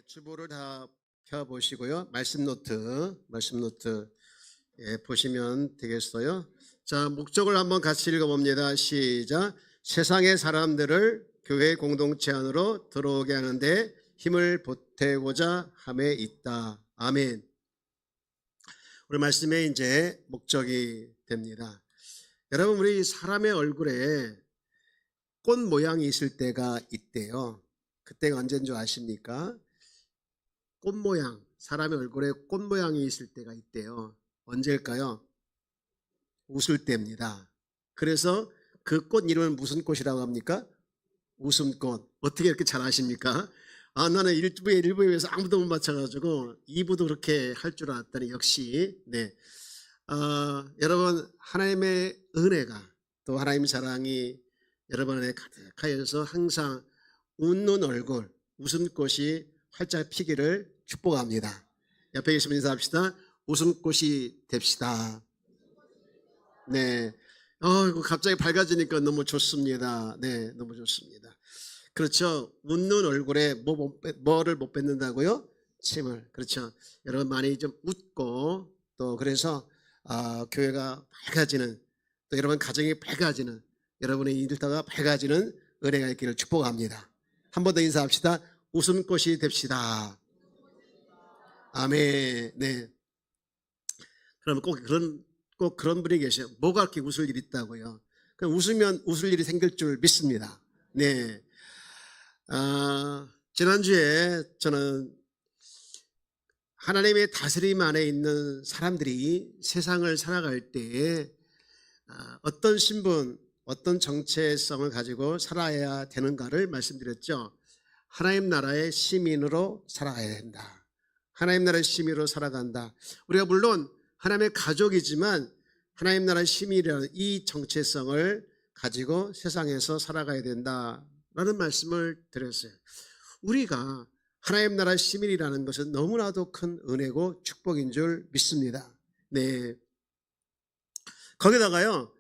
주보를 다 펴보시고요. 말씀 노트 보시면 되겠어요. 자, 목적을 한번 같이 읽어봅니다. 시작. 세상의 사람들을 교회 공동체 안으로 들어오게 하는데 힘을 보태고자 함에 있다. 아멘. 우리 말씀의 이제 목적이 됩니다. 여러분, 우리 사람의 얼굴에 꽃 모양이 있을 때가 있대요. 그때가 언제인 줄 아십니까? 꽃 모양, 사람의 얼굴에 꽃 모양이 있을 때가 있대요. 언제일까요? 웃을 때입니다. 그래서 그 꽃 이름은 무슨 꽃이라고 합니까? 웃음꽃. 어떻게 이렇게 잘 아십니까? 나는 1부에서 아무도 못 맞춰가지고 2부도 그렇게 할 줄 알았더니 역시 여러분, 하나님의 은혜가 또 하나님의 사랑이 여러분 안에 가득하여서 항상 웃는 얼굴, 웃음꽃이 활짝 피기를 축복합니다. 옆에 계시면 인사합시다. 웃음꽃이 됩시다. 네. 갑자기 밝아지니까 너무 좋습니다. 네, 너무 좋습니다. 그렇죠. 웃는 얼굴에 뭐를 못 뱉는다고요? 침을. 그렇죠. 여러분 많이 좀 웃고 또 그래서 교회가 밝아지는, 또 여러분 가정이 밝아지는, 여러분의 일터가 밝아지는 은혜가 있기를 축복합니다. 한 번 더 인사합시다. 웃음꽃이 됩시다. 아멘. 네. 그러면 꼭 그런 분이 계셔요. 뭐가 그렇게 웃을 일이 있다고요? 그럼 웃으면 웃을 일이 생길 줄 믿습니다. 네. 지난주에 저는 하나님의 다스림 안에 있는 사람들이 세상을 살아갈 때에 어떤 신분, 어떤 정체성을 가지고 살아야 되는가를 말씀드렸죠. 하나님 나라의 시민으로 살아가야 된다. 하나님 나라의 시민으로 살아간다. 우리가 물론 하나님의 가족이지만 하나님 나라의 시민이라는 이 정체성을 가지고 세상에서 살아가야 된다라는 말씀을 드렸어요. 우리가 하나님 나라의 시민이라는 것은 너무나도 큰 은혜고 축복인 줄 믿습니다. 네. 거기다가요,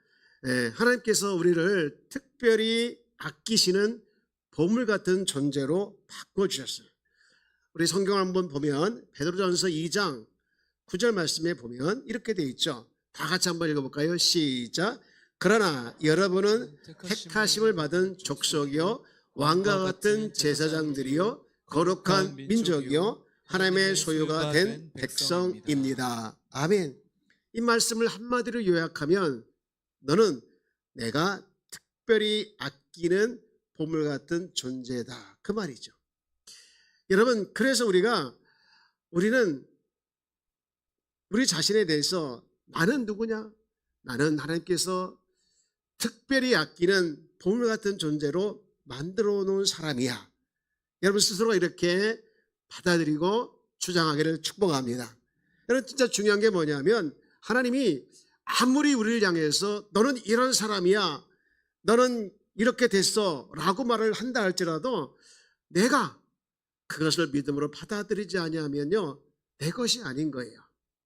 하나님께서 우리를 특별히 아끼시는 보물 같은 존재로 바꿔주셨어요. 우리 성경을 한번 보면 베드로전서 2장 9절 말씀에 보면 이렇게 되어 있죠. 다 같이 한번 읽어볼까요? 시작. 그러나 여러분은 택하심을 받은 족속이요 왕과 같은 제사장들이요 거룩한 민족이요 하나님의 소유가 된 백성입니다. 아멘. 이 말씀을 한마디로 요약하면 너는 내가 특별히 아끼는 보물 같은 존재다, 그 말이죠. 여러분, 그래서 우리는 우리 자신에 대해서 나는 누구냐? 나는 하나님께서 특별히 아끼는 보물 같은 존재로 만들어 놓은 사람이야. 여러분 스스로가 이렇게 받아들이고 주장하기를 축복합니다. 여러분, 진짜 중요한 게 뭐냐면 하나님이 아무리 우리를 향해서 너는 이런 사람이야, 너는 이렇게 됐어 라고 말을 한다 할지라도 내가 그것을 믿음으로 받아들이지 아니하면요 내 것이 아닌 거예요.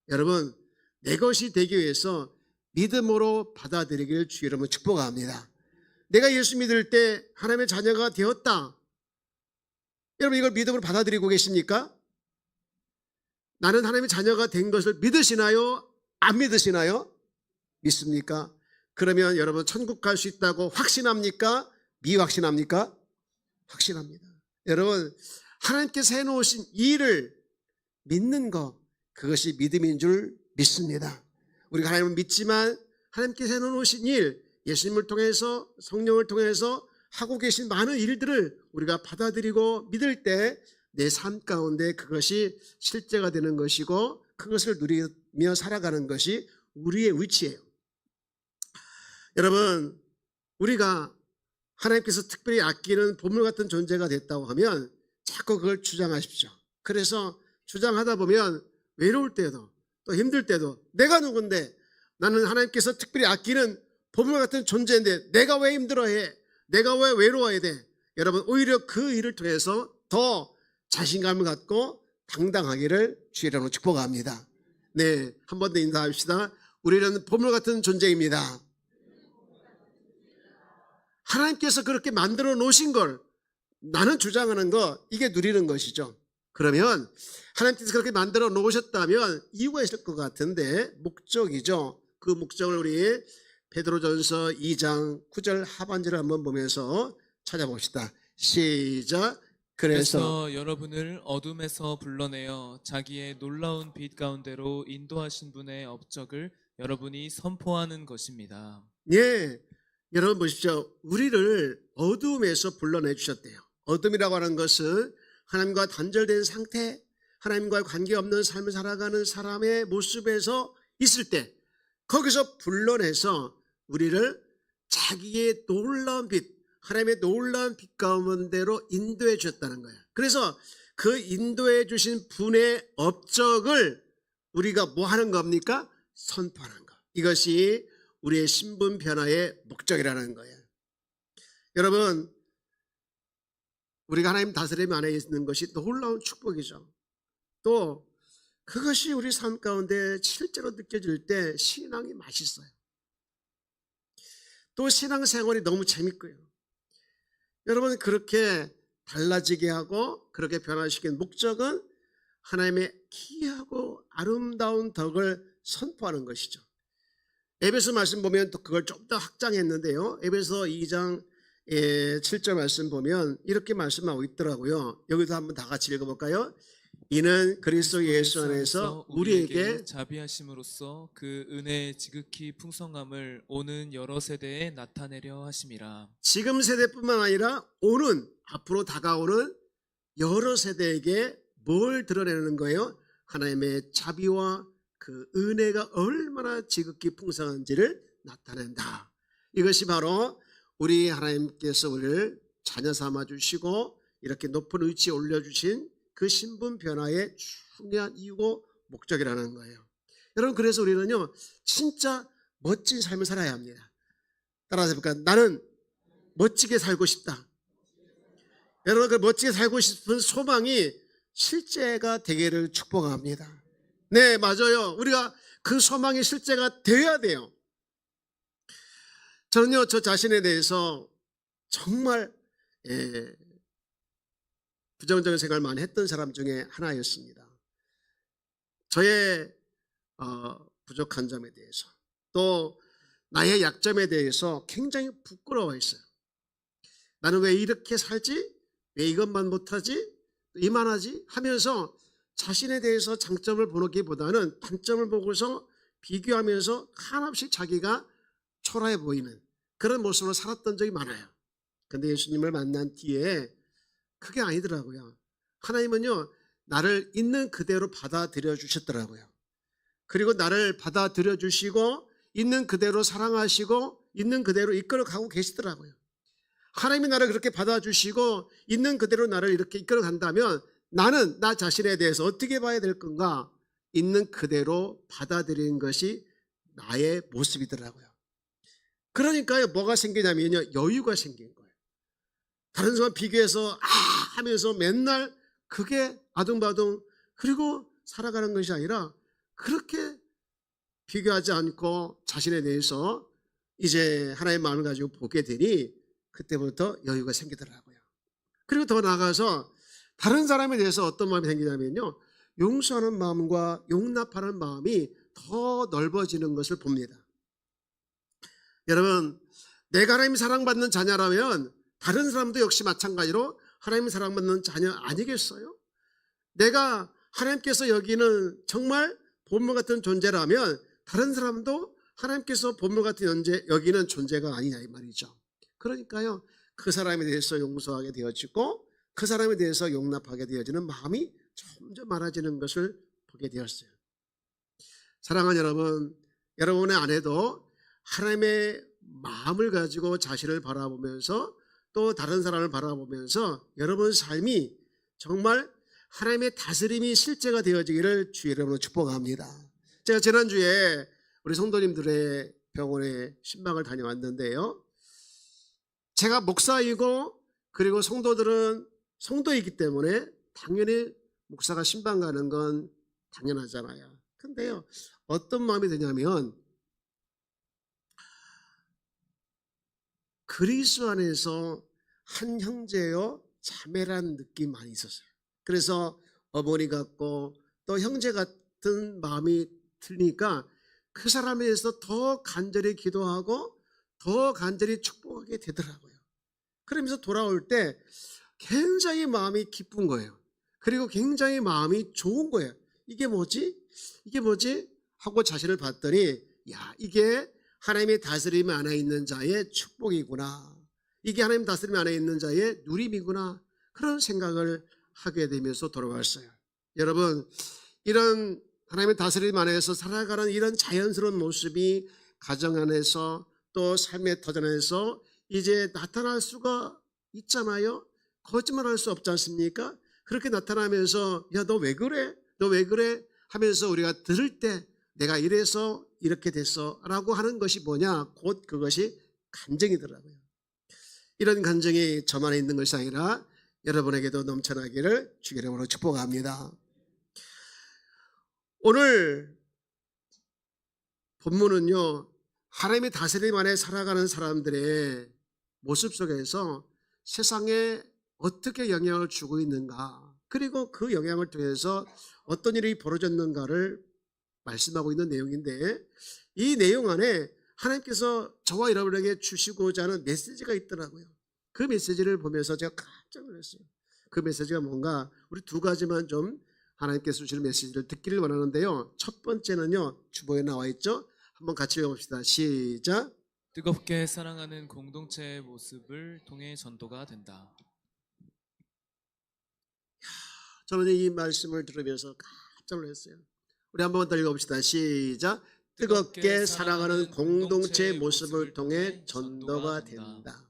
여러분, 내 것이 되기 위해서 믿음으로 받아들이기를 주 여러분 축복합니다. 내가 예수 믿을 때 하나님의 자녀가 되었다. 여러분, 이걸 믿음으로 받아들이고 계십니까? 나는 하나님의 자녀가 된 것을 믿으시나요? 안 믿으시나요? 믿습니까? 그러면 여러분 천국 갈 수 있다고 확신합니까? 미확신합니까? 확신합니다. 여러분, 하나님께서 해놓으신 일을 믿는 것, 그것이 믿음인 줄 믿습니다. 우리가 하나님을 믿지만 하나님께서 해놓으신 일, 예수님을 통해서 성령을 통해서 하고 계신 많은 일들을 우리가 받아들이고 믿을 때 내 삶 가운데 그것이 실제가 되는 것이고 그것을 누리며 살아가는 것이 우리의 위치예요. 여러분, 우리가 하나님께서 특별히 아끼는 보물 같은 존재가 됐다고 하면 자꾸 그걸 주장하십시오. 그래서 주장하다 보면 외로울 때도 또 힘들 때도 내가 누군데, 나는 하나님께서 특별히 아끼는 보물 같은 존재인데 내가 왜 힘들어해? 내가 왜 외로워야 돼? 여러분, 오히려 그 일을 통해서 더 자신감을 갖고 당당하기를 주의 이름으로 축복합니다. 네, 한 번 더 인사합시다. 우리는 보물 같은 존재입니다. 하나님께서 그렇게 만들어 놓으신 걸 나는 주장하는 거, 이게 누리는 것이죠. 그러면 하나님께서 그렇게 만들어 놓으셨다면 이유가 있을 것 같은데 목적이죠. 그 목적을 우리 베드로전서 2장 9절 하반절을 한번 보면서 찾아봅시다. 시작. 그래서 그래서 여러분을 어둠에서 불러내어 자기의 놀라운 빛 가운데로 인도하신 분의 업적을 여러분이 선포하는 것입니다. 예, 여러분 보십시오. 우리를 어둠에서 불러내 주셨대요. 어둠이라고 하는 것은 하나님과 단절된 상태, 하나님과 관계없는 삶을 살아가는 사람의 모습에서 있을 때 거기서 불러내서 우리를 자기의 놀라운 빛, 하나님의 놀라운 빛 가운데로 인도해 주셨다는 거예요. 그래서 그 인도해 주신 분의 업적을 우리가 뭐 하는 겁니까? 선포하는 거. 이것이 우리의 신분 변화의 목적이라는 거예요. 여러분, 우리가 하나님 다스림 안에 있는 것이 놀라운 축복이죠. 또 그것이 우리 삶 가운데 실제로 느껴질 때 신앙이 맛있어요. 또 신앙생활이 너무 재밌고요. 여러분, 그렇게 달라지게 하고 그렇게 변화시킨 목적은 하나님의 귀하고 아름다운 덕을 선포하는 것이죠. 에베소 말씀 보면 또 그걸 좀 더 확장했는데요. 에베소 2장 7절 말씀 보면 이렇게 말씀하고 있더라고요. 여기도 한번 다 같이 읽어볼까요? 이는 그리스도 예수 안에서 우리에게 자비하심으로써 그 은혜의 지극히 풍성함을 오는 여러 세대에 나타내려 하심이라. 지금 세대뿐만 아니라 오는 앞으로 다가오는 여러 세대에게 뭘 드러내는 거예요? 하나님의 자비와 그 은혜가 얼마나 지극히 풍성한지를 나타낸다. 이것이 바로 우리 하나님께서 우리를 자녀 삼아 주시고 이렇게 높은 위치에 올려주신 그 신분 변화의 중요한 이유고 목적이라는 거예요. 여러분, 그래서 우리는요 진짜 멋진 삶을 살아야 합니다. 따라서 해볼까요? 나는 멋지게 살고 싶다. 여러분, 그 멋지게 살고 싶은 소망이 실제가 되기를 축복합니다. 네, 맞아요. 우리가 그 소망이 실제가 되어야 돼요. 저는요, 저 자신에 대해서 정말 부정적인 생각을 많이 했던 사람 중에 하나였습니다. 저의 부족한 점에 대해서 또 나의 약점에 대해서 굉장히 부끄러워했어요. 나는 왜 이렇게 살지? 왜 이것만 못하지? 이만하지? 하면서 자신에 대해서 장점을 보기보다는 단점을 보고서 비교하면서 한없이 자기가 초라해 보이는 그런 모습으로 살았던 적이 많아요. 근데 예수님을 만난 뒤에 그게 아니더라고요. 하나님은요 나를 있는 그대로 받아들여 주셨더라고요. 그리고 나를 받아들여 주시고 있는 그대로 사랑하시고 있는 그대로 이끌어 가고 계시더라고요. 하나님이 나를 그렇게 받아주시고 있는 그대로 나를 이렇게 이끌어 간다면 나는 나 자신에 대해서 어떻게 봐야 될 건가? 있는 그대로 받아들이는 것이 나의 모습이더라고요. 그러니까요 뭐가 생기냐면요 여유가 생긴 거예요. 다른 사람 비교해서 하면서 맨날 그게 아둥바둥 그리고 살아가는 것이 아니라 그렇게 비교하지 않고 자신에 대해서 이제 하나님의 마음을 가지고 보게 되니 그때부터 여유가 생기더라고요. 그리고 더 나아가서 다른 사람에 대해서 어떤 마음이 생기냐면요 용서하는 마음과 용납하는 마음이 더 넓어지는 것을 봅니다. 여러분, 내가 하나님 사랑받는 자녀라면 다른 사람도 역시 마찬가지로 하나님 사랑받는 자녀 아니겠어요? 내가 하나님께서 여기는 정말 본물 같은 존재라면 다른 사람도 하나님께서 본물 같은 여기는 존재가 아니냐 이 말이죠. 그러니까요 그 사람에 대해서 용서하게 되어지고 그 사람에 대해서 용납하게 되어지는 마음이 점점 많아지는 것을 보게 되었어요. 사랑하는 여러분, 여러분의 아내도 하나님의 마음을 가지고 자신을 바라보면서 또 다른 사람을 바라보면서 여러분 삶이 정말 하나님의 다스림이 실제가 되어지기를 주의 이름으로 축복합니다. 제가 지난주에 우리 성도님들의 병원에 신방을 다녀왔는데요. 제가 목사이고 그리고 성도들은 성도이기 때문에 당연히 목사가 신방 가는 건 당연하잖아요. 근데요 어떤 마음이 드냐면 그리스도 안에서 한 형제요 자매란 느낌 많이 있었어요. 그래서 어머니 같고 또 형제 같은 마음이 들니까 그 사람에 대해서 더 간절히 기도하고 더 간절히 축복하게 되더라고요. 그러면서 돌아올 때 굉장히 마음이 기쁜 거예요. 그리고 굉장히 마음이 좋은 거예요. 이게 뭐지? 이게 뭐지? 하고 자신을 봤더니 야, 이게 하나님의 다스림 안에 있는 자의 축복이구나. 이게 하나님 다스림 안에 있는 자의 누림이구나. 그런 생각을 하게 되면서 돌아왔어요. 여러분, 이런 하나님의 다스림 안에서 살아가는 이런 자연스러운 모습이 가정 안에서 또 삶의 터전 안에서 이제 나타날 수가 있잖아요. 거짓말할 수 없지 않습니까? 그렇게 나타나면서 야, 너 왜 그래? 너 왜 그래? 하면서 우리가 들을 때 내가 이래서 이렇게 됐어 라고 하는 것이 뭐냐? 곧 그것이 간증이더라고요. 이런 간증이 저만에 있는 것이 아니라 여러분에게도 넘쳐나기를 주의 이름으로 축복합니다. 오늘 본문은요, 하나님의 다스림 안에 살아가는 사람들의 모습 속에서 세상에 어떻게 영향을 주고 있는가, 그리고 그 영향을 통해서 어떤 일이 벌어졌는가를 말씀하고 있는 내용인데, 이 내용 안에 하나님께서 저와 여러분에게 주시고자 하는 메시지가 있더라고요. 그 메시지를 보면서 제가 깜짝 놀랐어요. 그 메시지가 뭔가, 우리 두 가지만 좀 하나님께서 주시는 메시지를 듣기를 원하는데요. 첫 번째는요, 주보에 나와 있죠. 한번 같이 읽어봅시다. 시작. 뜨겁게 사랑하는 공동체의 모습을 통해 전도가 된다. 저는 이 말씀을 들으면서 깜짝 놀랐어요. 우리 한 번 더 읽어봅시다. 시작. 뜨겁게 사랑하는 공동체의 모습을 통해 전도가 된다.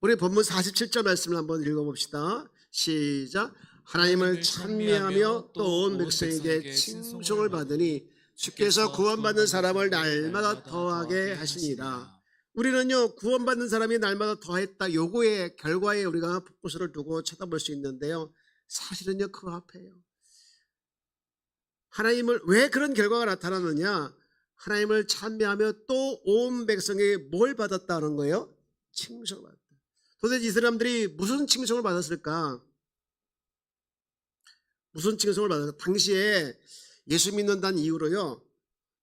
우리 본문 47절 말씀을 한번 읽어봅시다. 시작. 하나님을 찬미하며 또 온 백성에게 칭송을 받으니 주께서 구원받는 사람을 날마다 더하게 하시니라. 우리는요, 구원받는 사람이 날마다 더했다, 요거의 결과에 우리가 포커스를 두고 쳐다볼 수 있는데요, 사실은요 그 앞에요. 하나님을, 왜 그런 결과가 나타나느냐? 하나님을 찬미하며 또 온 백성에게 뭘 받았다는 거예요? 칭송을 받았다. 도대체 이 사람들이 무슨 칭송을 받았을까? 무슨 칭송을 받았을까? 당시에 예수 믿는다는 이유로요,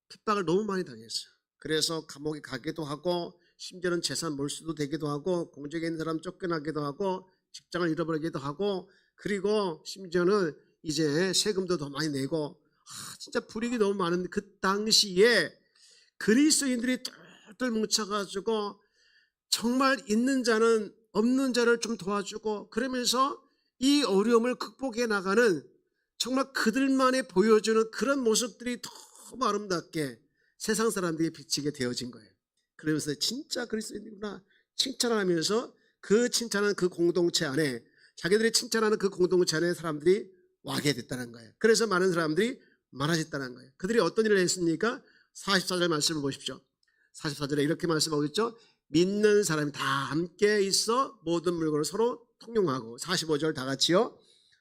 핍박을 너무 많이 당했어요. 그래서 감옥에 가기도 하고, 심지어는 재산 몰수도 되기도 하고, 공적에 있는 사람 쫓겨나기도 하고, 직장을 잃어버리기도 하고, 그리고 심지어는 이제 세금도 더 많이 내고, 진짜 불이익이 너무 많은데, 그 당시에 그리스도인들이 똘똘 뭉쳐가지고 정말 있는 자는 없는 자를 좀 도와주고, 그러면서 이 어려움을 극복해 나가는 정말 그들만이 보여주는 그런 모습들이 너무 아름답게 세상 사람들이 비치게 되어진 거예요. 그러면서 진짜 그리스도인이구나 칭찬하면서, 그 칭찬하는 그 공동체 안에, 자기들이 칭찬하는 그 공동체 안에 사람들이 와게 됐다는 거예요. 그래서 많은 사람들이 많아졌다는 거예요. 그들이 어떤 일을 했습니까? 44절 말씀을 보십시오. 44절에 이렇게 말씀하고 있죠. 믿는 사람이 다 함께 있어 모든 물건을 서로 통용하고. 45절 다 같이요.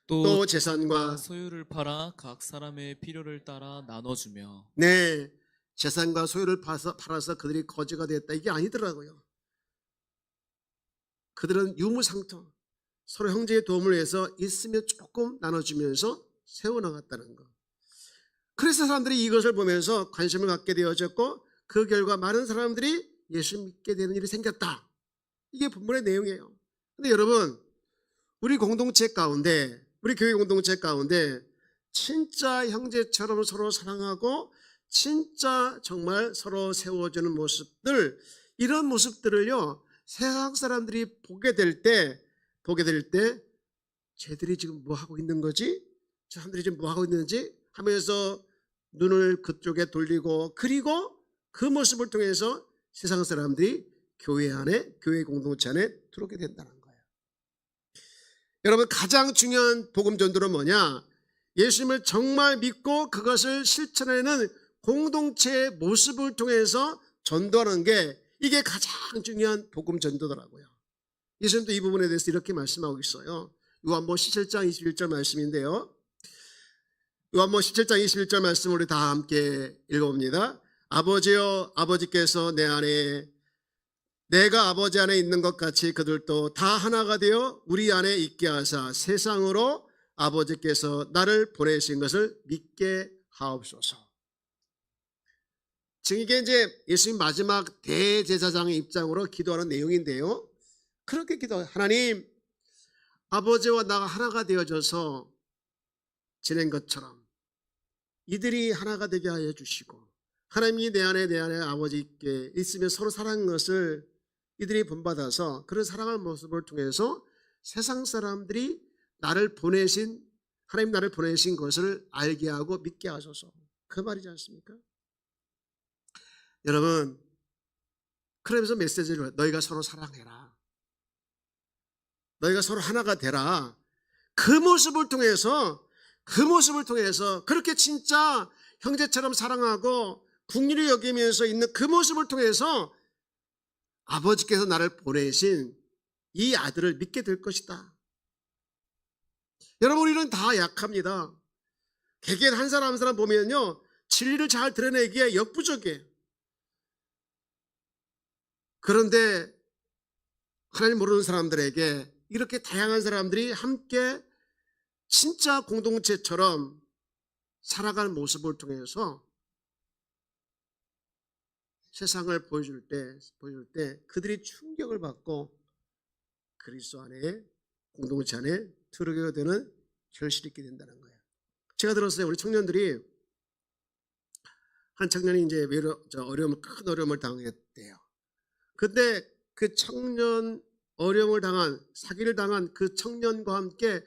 또 재산과 소유를 팔아 각 사람의 필요를 따라 나눠주며. 네, 재산과 소유를 팔아서 그들이 거지가 되었다, 이게 아니더라고요. 그들은 유무상통 서로 형제의 도움을 위해서 있으면 조금 나눠주면서 세워나갔다는 거. 그래서 사람들이 이것을 보면서 관심을 갖게 되어졌고, 그 결과 많은 사람들이 예수 믿게 되는 일이 생겼다. 이게 본문의 내용이에요. 근데 여러분, 우리 공동체 가운데, 우리 교회 공동체 가운데 진짜 형제처럼 서로 사랑하고 진짜 정말 서로 세워주는 모습들, 이런 모습들을요, 세상 사람들이 보게 될 때 쟤들이 지금 뭐 하고 있는 거지? 저 사람들이 지금 뭐 하고 있는지 하면서 눈을 그쪽에 돌리고, 그리고 그 모습을 통해서 세상 사람들이 교회 안에, 교회 공동체 안에 들어오게 된다는 거예요. 여러분, 가장 중요한 복음 전도는 뭐냐? 예수님을 정말 믿고 그것을 실천하는 공동체의 모습을 통해서 전도하는 게, 이게 가장 중요한 복음 전도더라고요. 예수님도 이 부분에 대해서 이렇게 말씀하고 있어요. 요한복음 17장 21절 말씀인데요, 요한복음 17장 21절 말씀 우리 다 함께 읽어봅니다. 아버지여, 아버지께서 내 안에, 내가 아버지 안에 있는 것 같이 그들도 다 하나가 되어 우리 안에 있게 하사 세상으로 아버지께서 나를 보내신 것을 믿게 하옵소서. 지금 이게 이제 예수님 마지막 대제사장의 입장으로 기도하는 내용인데요. 그렇게 기도해요. 하나님, 아버지와 나가 하나가 되어져서 지낸 것처럼 이들이 하나가 되게 하여 주시고, 하나님이 내 안에 아버지께 있으며 서로 사랑하는 것을 이들이 본받아서 그런 사랑하는 모습을 통해서 세상 사람들이 하나님 나를 보내신 것을 알게 하고 믿게 하소서. 그 말이지 않습니까? 여러분, 그러면서 메시지를 너희가 서로 사랑해라. 너희가 서로 하나가 되라. 그 모습을 통해서 그렇게 진짜 형제처럼 사랑하고 국리를 여기면서 있는 그 모습을 통해서 아버지께서 나를 보내신 이 아들을 믿게 될 것이다. 여러분, 우리는 다 약합니다. 개개인 한 사람 한 사람 보면요, 진리를 잘 드러내기에 역부족이에요. 그런데 하나님 모르는 사람들에게 이렇게 다양한 사람들이 함께 진짜 공동체처럼 살아가는 모습을 통해서 세상을 보여줄 때 그들이 충격을 받고 그리스도 안에, 공동체 안에 들어가게 되는 결실이 있게 된다는 거예요. 제가 들었어요. 우리 청년들이, 한 청년이 이제 큰 어려움을 당했대요. 근데 그 청년, 사기를 당한 그 청년과 함께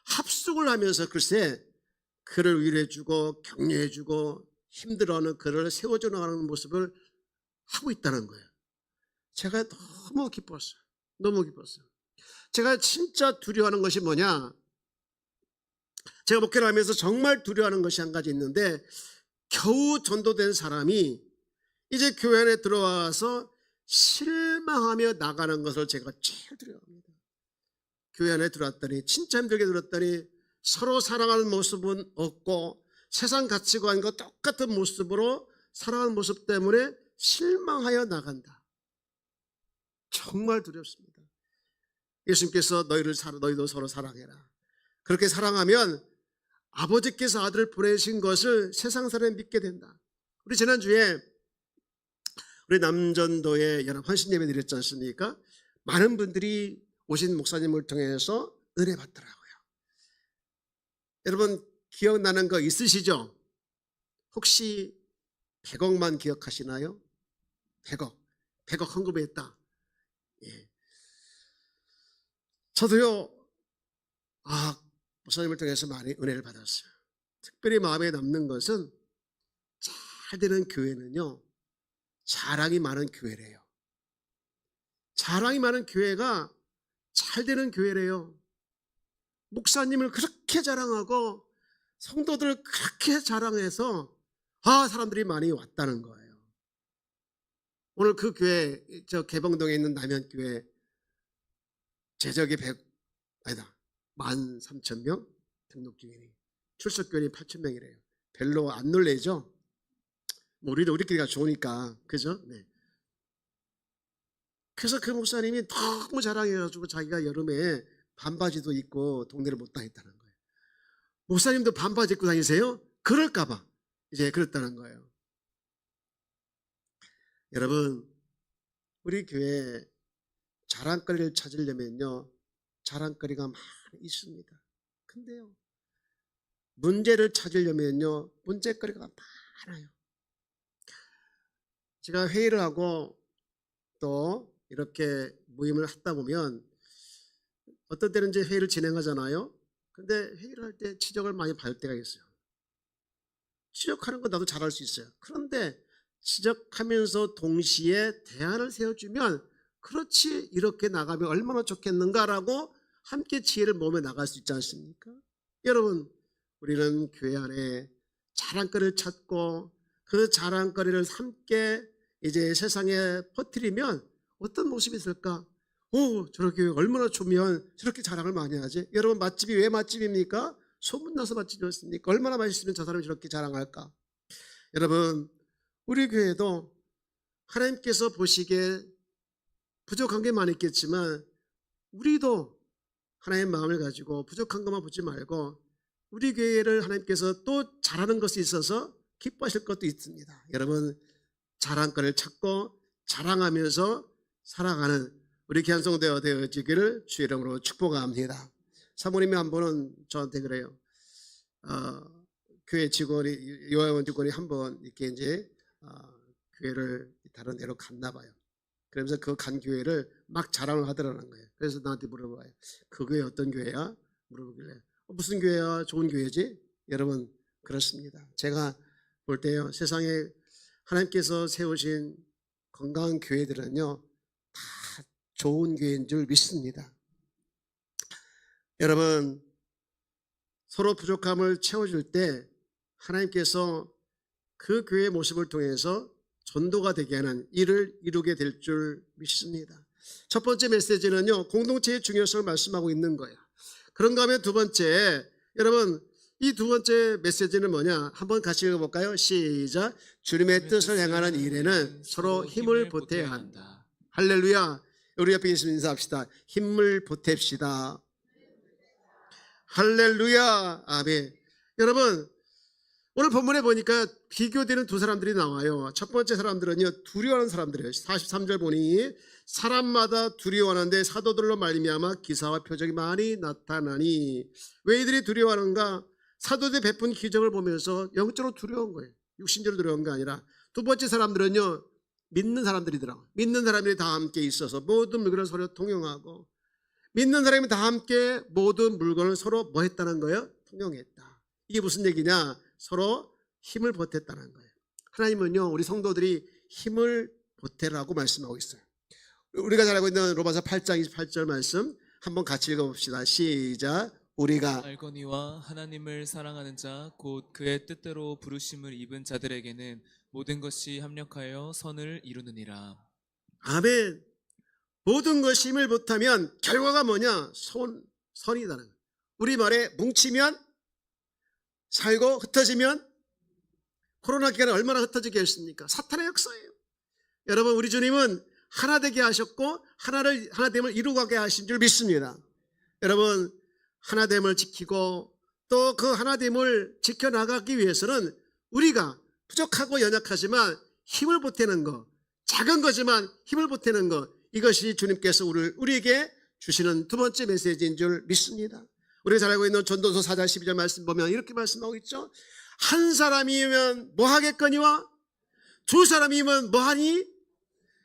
합숙을 하면서 글쎄 그를 위로해주고 격려해주고 힘들어하는 그를 세워줘 나가는 모습을 하고 있다는 거예요. 제가 너무 기뻤어요. 제가 진짜 두려워하는 것이 뭐냐? 제가 목회를 하면서 정말 두려워하는 것이 한 가지 있는데, 겨우 전도된 사람이 이제 교회 안에 들어와서 실망하며 나가는 것을 제가 제일 두려워합니다. 교회 안에 들어왔더니, 진짜 힘들게 들었더니 서로 사랑하는 모습은 없고 세상 가치관과 똑같은 모습으로 살아가는 모습 때문에 실망하여 나간다. 정말 두렵습니다. 예수님께서 너희도 서로 사랑해라. 그렇게 사랑하면 아버지께서 아들을 보내신 것을 세상 사람이 믿게 된다. 우리 지난주에 우리 남전도에 연합 환신 예배 드렸지 않습니까? 많은 분들이 오신 목사님을 통해서 은혜 받더라고요. 여러분, 기억나는 거 있으시죠? 혹시 100억만 기억하시나요? 100억 헌금했다. 예. 저도요, 목사님을 통해서 많이 은혜를 받았어요. 특별히 마음에 남는 것은, 잘 되는 교회는요, 자랑이 많은 교회래요. 자랑이 많은 교회가 잘 되는 교회래요. 목사님을 그렇게 자랑하고 성도들을 그렇게 자랑해서 사람들이 많이 왔다는 거예요. 오늘 그 교회, 저 개봉동에 있는 남현교회 재적이 13,000명 등록 중이니 출석교인이 8,000명이래요. 별로 안 놀래죠? 우리끼리가 좋으니까, 그죠? 네. 그래서 그 목사님이 너무 자랑해가지고 자기가 여름에 반바지도 입고 동네를 못 다녔다는 거예요. 목사님도 반바지 입고 다니세요? 그럴까봐 이제 그랬다는 거예요. 여러분, 우리 교회 자랑거리를 찾으려면요, 자랑거리가 많이 있습니다. 근데요, 문제를 찾으려면요, 문제거리가 많아요. 제가 회의를 하고 또 이렇게 모임을 하다 보면 어떤 때는 이제 회의를 진행하잖아요. 근데 회의를 할 때 지적을 많이 받을 때가 있어요. 지적하는 거 나도 잘할 수 있어요. 그런데 지적하면서 동시에 대안을 세워주면, 그렇지, 이렇게 나가면 얼마나 좋겠는가라고 함께 지혜를 모으며 나갈 수 있지 않습니까? 여러분, 우리는 교회 안에 자랑거리를 찾고 그 자랑거리를 함께 이제 세상에 퍼뜨리면 어떤 모습이 있을까? 저렇게 얼마나 좋으면 저렇게 자랑을 많이 하지? 여러분, 맛집이 왜 맛집입니까? 소문나서 맛집이었습니까? 얼마나 맛있으면 저 사람이 저렇게 자랑할까? 여러분, 우리 교회도 하나님께서 보시기에 부족한 게 많이 있겠지만, 우리도 하나님의 마음을 가지고 부족한 것만 보지 말고 우리 교회를 하나님께서 또 잘하는 것이 있어서 기뻐하실 것도 있습니다. 여러분 자랑거리를 찾고 자랑하면서 살아가는 우리 귀한 성도가 되어지기를 주의 이름으로 축복합니다. 사모님이 한 번은 저한테 그래요. 교회 직원이 요양원 직원이 한 번 이렇게 이제 교회를 다른 데로 갔나 봐요. 그러면서 그 간 교회를 막 자랑을 하더라는 거예요. 그래서 나한테 물어봐요. 그 교회 어떤 교회야? 물어보길래 무슨 교회야? 좋은 교회지? 여러분 그렇습니다. 제가 볼 때요 세상에 하나님께서 세우신 건강한 교회들은요 다 좋은 교회인 줄 믿습니다. 여러분 서로 부족함을 채워줄 때 하나님께서 그 교회의 모습을 통해서 전도가 되게 하는 일을 이루게 될 줄 믿습니다. 첫 번째 메시지는요 공동체의 중요성을 말씀하고 있는 거예요. 그런가 하면 두 번째, 여러분 이 두 번째 메시지는 뭐냐? 한번 같이 읽어볼까요? 시작. 주님의 뜻을 행하는 일에는 서로 힘을 보태야 한다. 할렐루야. 우리 옆에 있으면 인사합시다. 힘을 보탭시다. 할렐루야. 아멘. 여러분 오늘 본문에 보니까 비교되는 두 사람들이 나와요. 첫 번째 사람들은요 두려워하는 사람들이에요. 43절 보니 사람마다 두려워하는데 사도들로 말미암아 기사와 표적이 많이 나타나니. 왜 이들이 두려워하는가? 사도들이 베푼 기적을 보면서 영적으로 두려운 거예요. 육신적으로 두려운 게 아니라. 두 번째 사람들은요 믿는 사람들이더라고요. 믿는 사람들이 다 함께 있어서 모든 물건을 서로 통용하고, 믿는 사람이 다 함께 모든 물건을 서로 뭐 했다는 거예요? 통용했다. 이게 무슨 얘기냐? 서로 힘을 보탰다는 거예요. 하나님은요 우리 성도들이 힘을 보태라고 말씀하고 있어요. 우리가 잘 알고 있는 로마서 8장 28절 말씀 한번 같이 읽어봅시다. 시작. 우리가 알거니와 하나님을 사랑하는 자 곧 그의 뜻대로 부르심을 입은 자들에게는 모든 것이 합력하여 선을 이루느니라. 아멘. 모든 것이 힘을 보태면 결과가 뭐냐? 선이다는 거예요. 우리말에 뭉치면 살고 흩어지면, 코로나 기간에 얼마나 흩어지게 했습니까? 사탄의 역사예요. 여러분 우리 주님은 하나 되게 하셨고 하나됨을 이루게 하신 줄 믿습니다. 여러분 하나됨을 지키고 또 그 하나됨을 지켜나가기 위해서는 우리가 부족하고 연약하지만 힘을 보태는 것, 작은 거지만 힘을 보태는 것, 이것이 주님께서 우리에게 주시는 두 번째 메시지인 줄 믿습니다. 우리가 잘 알고 있는 전도서 4장 12절 말씀 보면 이렇게 말씀하고 있죠. 한 사람이면 뭐 하겠거니와 두 사람이면 뭐 하니?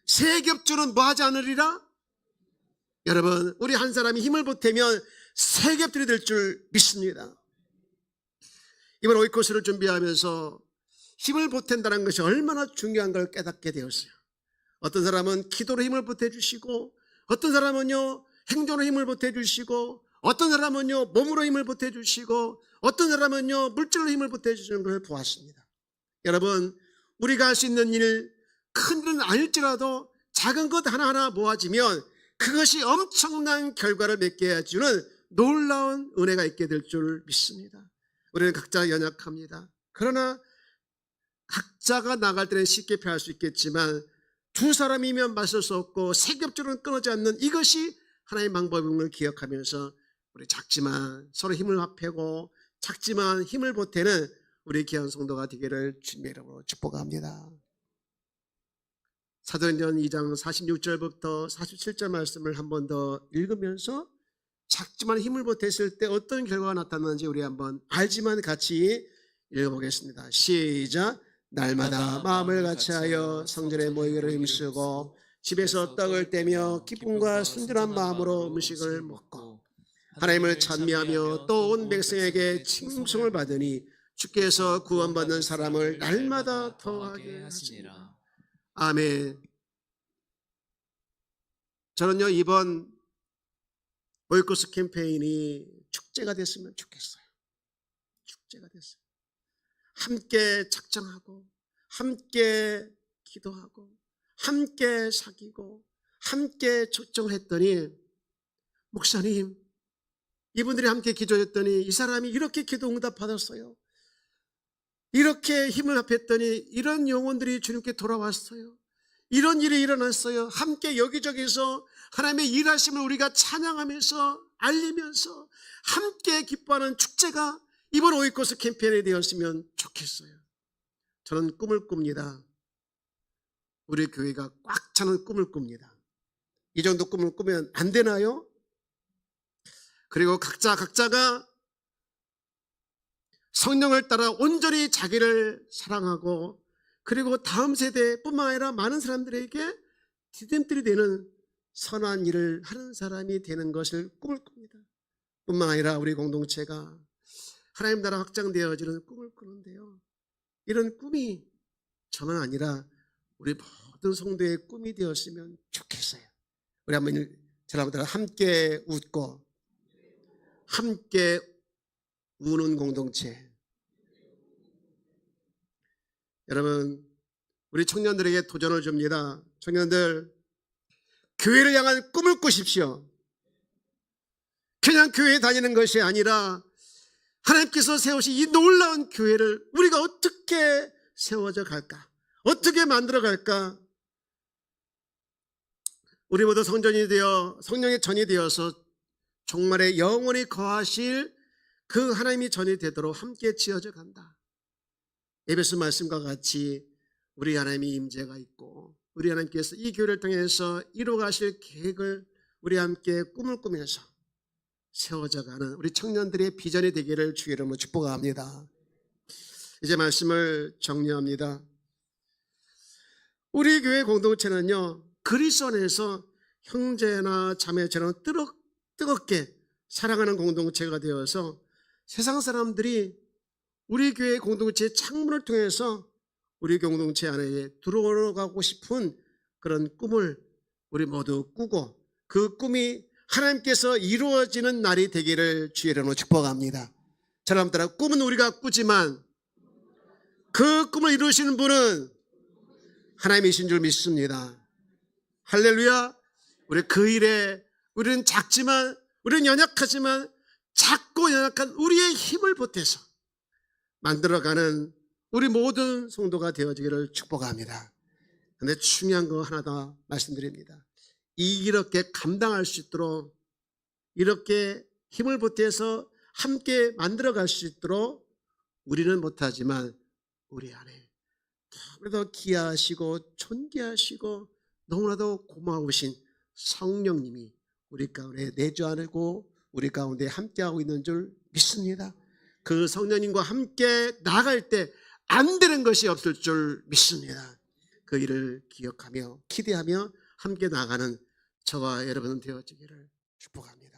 세 겹줄은 뭐 하지 않으리라? 여러분 우리 한 사람이 힘을 보태면 세 겹줄이 될 줄 믿습니다. 이번 오이코스를 준비하면서 힘을 보탠다는 것이 얼마나 중요한 걸 깨닫게 되었어요. 어떤 사람은 기도로 힘을 보태주시고, 어떤 사람은요 행동으로 힘을 보태주시고, 어떤 사람은요 몸으로 힘을 보태주시고, 어떤 사람은요 물질로 힘을 보태주시는 걸 보았습니다. 여러분 우리가 할 수 있는 일, 큰 일은 아닐지라도 작은 것 하나하나 모아지면 그것이 엄청난 결과를 맺게 해주는 놀라운 은혜가 있게 될 줄 믿습니다. 우리는 각자 연약합니다. 그러나 각자가 나갈 때는 쉽게 피할 수 있겠지만 두 사람이면 맞설 수 없고 세 겹줄은 끊어지 않는 이것이 하나님의 방법임을 기억하면서 우리 작지만 서로 힘을 합하고 작지만 힘을 보태는 우리 귀한 성도가 되기를 주님의 이름으로 축복합니다. 사도행전 2장 46절부터 47절 말씀을 한 번 더 읽으면서 작지만 힘을 보탰을 때 어떤 결과가 나타나는지 우리 한번 알지만 같이 읽어보겠습니다. 시작. 날마다 마음을 같이하여 성전에 모이기를 힘쓰고 집에서 떡을 떼며 기쁨과 순전한 마음으로 음식을 먹고 하나님을 찬미하며 또 온 백성에게 칭송을 받으니 주께서 구원받는 사람을 날마다 더하게 하시니라. 아멘. 저는요 이번 오이코스 캠페인이 축제가 됐으면 좋겠어요. 축제가 됐어요. 함께 작정하고 함께 기도하고 함께 사귀고 함께 초청했더니, 목사님 이분들이 함께 기도했더니 이 사람이 이렇게 기도 응답 받았어요. 이렇게 힘을 합했더니 이런 영혼들이 주님께 돌아왔어요. 이런 일이 일어났어요. 함께 여기저기서 하나님의 일하심을 우리가 찬양하면서 알리면서 함께 기뻐하는 축제가 이번 오이코스 캠페인이 되었으면 좋겠어요. 저는 꿈을 꿉니다. 우리 교회가 꽉 차는 꿈을 꿉니다. 이 정도 꿈을 꾸면 안 되나요? 그리고 각자가 성령을 따라 온전히 자기를 사랑하고 그리고 다음 세대뿐만 아니라 많은 사람들에게 디딤돌이 되는 선한 일을 하는 사람이 되는 것을 꿈을 꿉니다. 뿐만 아니라 우리 공동체가 하나님 나라 확장되어지는 꿈을 꾸는데요. 이런 꿈이 저만 아니라 우리 모든 성도의 꿈이 되었으면 좋겠어요. 우리 한번 여러분들 함께 웃고 함께 우는 공동체. 여러분, 우리 청년들에게 도전을 줍니다. 청년들, 교회를 향한 꿈을 꾸십시오. 그냥 교회에 다니는 것이 아니라 하나님께서 세우신 이 놀라운 교회를 우리가 어떻게 세워져 갈까? 어떻게 만들어 갈까? 우리 모두 성령의 전이 되어서 정말의 영원히 거하실 그 하나님이 전이 되도록 함께 지어져 간다. 에베소 말씀과 같이 우리 하나님이 임재가 있고 우리 하나님께서 이 교회를 통해서 이루어 가실 계획을 우리 함께 꿈을 꾸면서 세워져 가는 우리 청년들의 비전이 되기를 주의 이름으로 축복합니다. 이제 말씀을 정리합니다. 우리 교회 공동체는요, 그리스도 안에서 형제나 자매처럼 뜨겁게 사랑하는 공동체가 되어서 세상 사람들이 우리 교회 공동체의 창문을 통해서 우리 공동체 안에 들어가고 싶은 그런 꿈을 우리 모두 꾸고 그 꿈이 하나님께서 이루어지는 날이 되기를 주의 이름으로 축복합니다. 저랑 따라 꿈은 우리가 꾸지만 그 꿈을 이루시는 분은 하나님이신 줄 믿습니다. 할렐루야. 우리 그 일에 우리는 작지만 우리는 연약하지만 작고 연약한 우리의 힘을 보태서 만들어가는 우리 모든 성도가 되어지기를 축복합니다. 그런데 중요한 거 하나 더 말씀드립니다. 이렇게 감당할 수 있도록 이렇게 힘을 보태서 함께 만들어갈 수 있도록 우리는 못하지만 우리 안에 너무나도 귀하시고 존귀하시고 너무나도 고마우신 성령님이 우리 가운데 내주하고 우리 가운데 함께하고 있는 줄 믿습니다. 그 성령님과 함께 나아갈 때 안 되는 것이 없을 줄 믿습니다. 그 일을 기억하며 기대하며 함께 나아가는 저와 여러분 되어지기를 축복합니다.